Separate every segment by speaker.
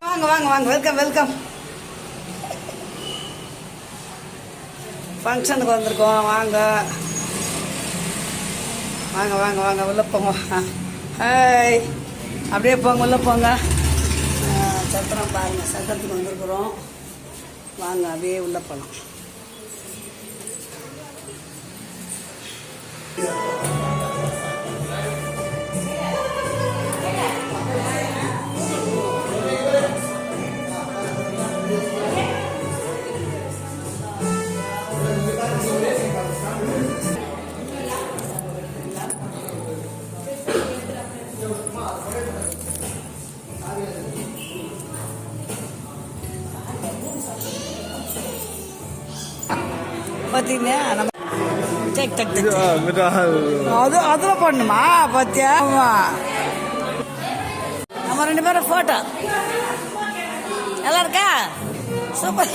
Speaker 1: வாங்க வாங்க வாங்க, வெல்கம் வெல்கம். ஃபங்க்ஷனுக்கு வந்திருக்கோம். வாங்க வாங்க வாங்க வாங்க, உள்ளே போங்க. ஹாய், அப்படியே போங்க, உள்ளே போங்க. சத்திரம் பாருங்கள், சத்திரத்துக்கு வந்திருக்குறோம். வாங்க, அப்படியே உள்ளே போகலாம். பார்த்தீங்கன்னா நம்ம அது அதில் பண்ணுமா பார்த்தியா? நம்ம 2 பேரும் ஃபோட்டோ நல்லா இருக்கா? சூப்பர்.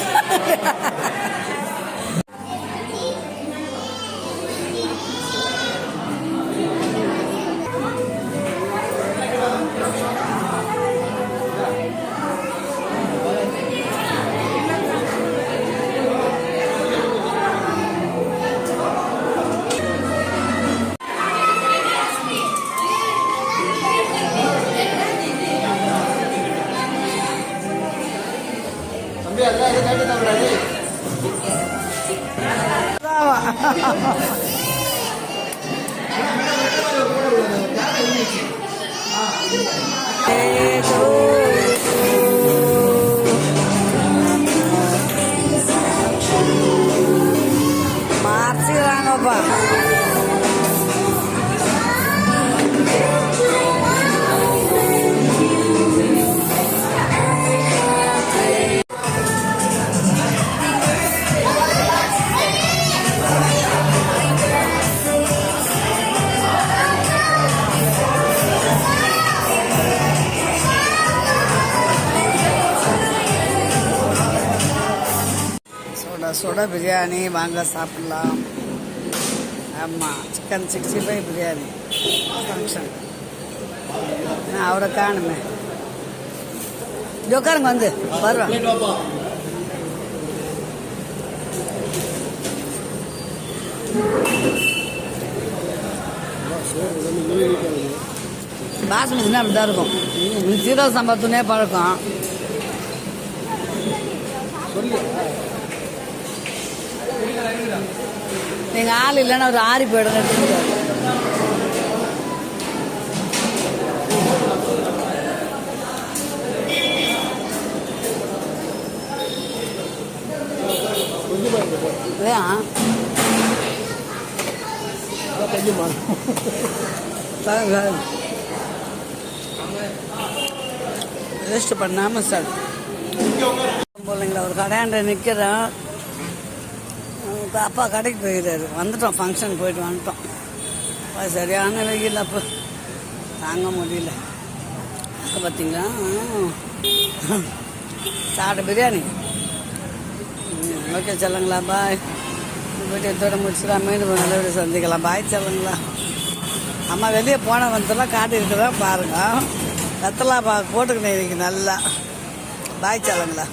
Speaker 1: மார்ச்சிடுறாங்கப்பா. சுட பிரியாணி வாங்க சாப்பிட்லாம். ஆமாம், சிக்கன் 65 பிரியாணி ஃபங்க்ஷன். நான் அவரை காணுமே. உட்காருங்க, வந்து வருவேன். பாஸ்மதினா அப்படி தான் இருக்கும். சீரக சம்பா துணியே பழக்கம். நீங்கள் ஆள் இல்லைன்னா ஒரு ஆறி போயிடுங்க. ரெஸ்ட் பண்ணாமல் சார் பிள்ளைங்களா ஒரு கடையாண்ட நிற்கிறோம். அப்பா கடைக்கு போயிடுறாரு. வந்துட்டோம், ஃபங்க்ஷன் போயிட்டு வந்துட்டோம். சரியான வெயில், அப்போ தாங்க முடியல. அப்போ பார்த்தீங்களா சாப்பிட்ட பிரியாணி. ஓகே சொல்லுங்களா, பாய். போய்ட்டு எத்தோட முடிச்சுக்கலாம். மீண்டும் நல்லபடியாக சந்திக்கலாம். பாய் சொல்லுங்களா. அம்மா வெளியே போன வந்தெல்லாம் காட்டியிருக்கிறதா பாருங்க. கத்தலா போட்டுக்கினேன் இன்னைக்கு நல்லா. பாய் சொல்லுங்களா.